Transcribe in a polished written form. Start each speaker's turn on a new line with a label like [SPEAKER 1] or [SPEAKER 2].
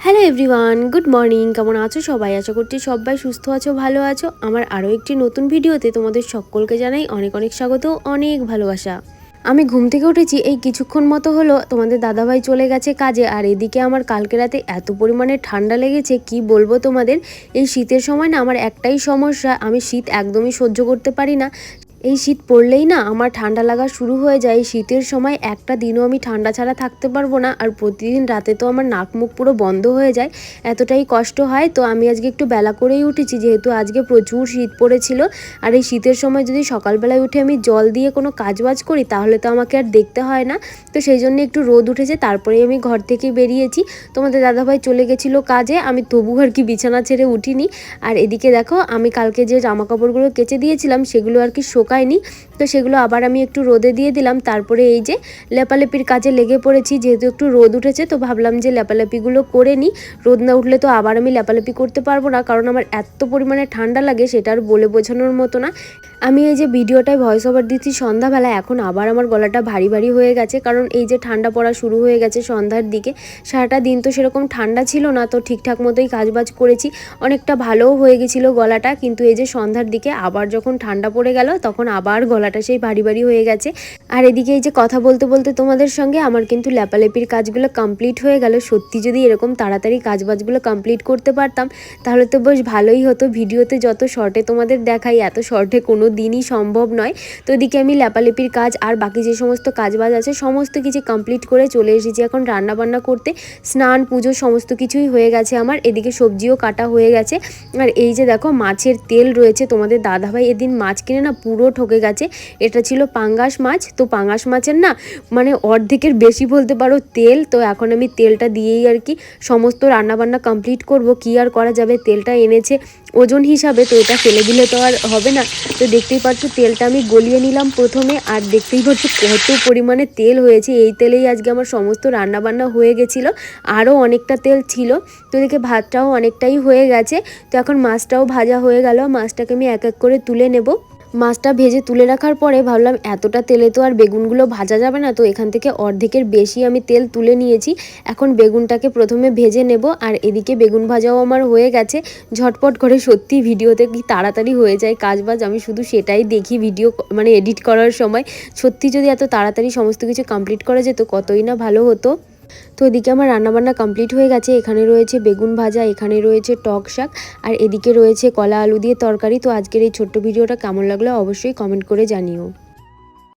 [SPEAKER 1] Hello everyone, good morning. কেমন আছো সবাই? আশা করছি সবাই সুস্থ আছো, ভালো আছো। আমার আরও একটি নতুন ভিডিওতে তোমাদের সকলকে জানাই অনেক অনেক স্বাগত, অনেক ভালোবাসা। আমি ঘুম থেকে উঠেছি এই কিছুক্ষণ মতো হলো, তোমাদের দাদাভাই চলে গেছে কাজে। আর এদিকে আমার কালকে রাতে এত পরিমাণে ঠান্ডা লেগেছে কি বলবো তোমাদের। এই শীতের সময় না আমার একটাই সমস্যা, আমি শীত একদমই সহ্য করতে পারি না। এই শীত পড়লেই না আমার ঠান্ডা লাগা শুরু হয়ে যায়। শীতের সময় একটা দিনও আমি ঠান্ডা ছাড়া থাকতে পারবো না। আর প্রতিদিন রাতে তো আমার নাক মুখ পুরো বন্ধ হয়ে যায়, এতটাই কষ্ট হয়। তো আমি আজকে একটু বেলা করেই উঠেছি, যেহেতু আজকে প্রচুর শীত পড়েছিল। আর এই শীতের সময় যদি সকালবেলায় উঠে আমি জল দিয়ে কোনো কাজবাজ করি তাহলে তো আমাকে আর দেখতে হয় না। তো সেই জন্য একটু রোদ উঠেছে, তারপরে আমি ঘর থেকে বেরিয়েছি। তোমাদের দাদাভাই চলে গেছিলো কাজে, আমি তবু আর কি বিছানা ছেড়ে উঠিনি। আর এদিকে দেখো, আমি কালকে যে জামা কাপড়গুলো কেচে দিয়েছিলাম সেগুলো আর কি শোকায়নি, তো সেগুলো আবার আমি একটু রোদে দিয়ে দিলাম। তারপরে এই যে লেপালেপির কাজে লেগে পড়েছি, যেহেতু একটু রোদ উঠেছে তো ভাবলাম যে লেপালেপিগুলো করে নিই। রোদ না উঠলে তো আবার আমি লেপালেপি করতে পারবো না, কারণ আমার এত পরিমাণে ঠান্ডা লাগে সেটা আর বলে বোঝানোর মতো না। আমি এই যে ভিডিওটায় ভয়েস ওভার দিচ্ছি সন্ধ্যাবেলা, এখন আবার আমার গলাটা ভারী ভারী হয়ে গেছে, কারণ এই যে ঠান্ডা পড়া শুরু হয়ে গেছে সন্ধ্যার দিকে। সারাটা দিন তো সেরকম ঠান্ডা ছিল না, তো ঠিকঠাক মতোই কাজবাজ করেছি, অনেকটা ভালোও হয়ে গেছিলো গলাটা। কিন্তু এই যে সন্ধ্যার দিকে আবার যখন ঠান্ডা পড়ে গেল তখন আবার গলাটা সেই ভারী ভারী হয়ে গেছে। আর এদিকে এই যে কথা বলতে বলতে তোমাদের সঙ্গে আমার কিন্তু লেপালেপির কাজগুলো কমপ্লিট হয়ে গেল। সত্যি যদি এরকম তাড়াতাড়ি কাজবাজগুলো কমপ্লিট করতে পারতাম তাহলে তো বেশ ভালোই হতো। ভিডিওতে যত শর্টে তোমাদের দেখাই, এত শর্টে কোনো দিনই সম্ভব নয়। তো এদিকে আমি লেপালেপির কাজ আর বাকি যে সমস্ত কাজবাজ আছে সমস্ত কিছু কমপ্লিট করে চলে এসেছি এখন রান্না বান্না করতে। স্নান পুজো সমস্ত কিছুই হয়ে গেছে আমার, এদিকে সবজিও কাটা হয়ে গেছে। আর এই যে দেখো মাছের তেল রয়েছে, তোমাদের দাদাভাই এদিন মাছ কিনে না পুরো ঠকে গেছে। এটা ছিল পাঙ্গাস মাছ, তো পাঙ্গাস মাছের না মানে অর্ধেকের বেশি বলতে পারো তেল। তো এখন আমি তেলটা দিয়েই আর কি সমস্ত রান্নাবান্না কমপ্লিট করব। কি আর করা যাবে, তেলটা এনেছে ওজন হিসাবে, তো এটা ফেলে দিলে তো আর হবে না। তো দেখতেই পাচ্ছ তেলটা আমি গলিয়ে নিলাম প্রথমে, আর দেখতেই পাচ্ছ কত পরিমাণে তেল হয়েছে। এই তেলেই আজকে আমার সমস্ত রান্নাবান্না হয়ে গেছিলো, আরও অনেকটা তেল ছিল। তো এদিকে ভাতটাও অনেকটাই হয়ে গেছে। তো এখন মাছটাও ভাজা হয়ে গেল, মাছটাকে আমি এক এক করে তুলে নেব। মাছটা ভেজে তুলে রাখার পরে ভাবলাম এতটা তেলে তো আর বেগুনগুলো ভাজা যাবে না, তো এখান থেকে অর্ধেকের বেশি আমি তেল তুলে নিয়েছি। এখন বেগুনটাকে প্রথমে ভেজে নেব। আর এদিকে বেগুন ভাজাও আমার হয়ে গেছে ঝটপট করে। সত্যি ভিডিওতে কি তাড়াতাড়ি হয়ে যায় কাজবাজ, আমি শুধু সেটাই দেখি ভিডিও মানে এডিট করার সময়। সত্যি যদি এত তাড়াতাড়ি সমস্ত কিছু কমপ্লিট করা যেত কতই না ভালো হতো। তো এদিকে আমার রান্নাবান্না কমপ্লিট হয়ে গেছে। এখানে রয়েছে বেগুন ভাজা, এখানে রয়েছে টক শাক, আর এদিকে রয়েছে কলা আলু দিয়ে তরকারি। তো আজকের এই ছোট্ট ভিডিওটা কেমন লাগলো অবশ্যই কমেন্ট করে জানিও।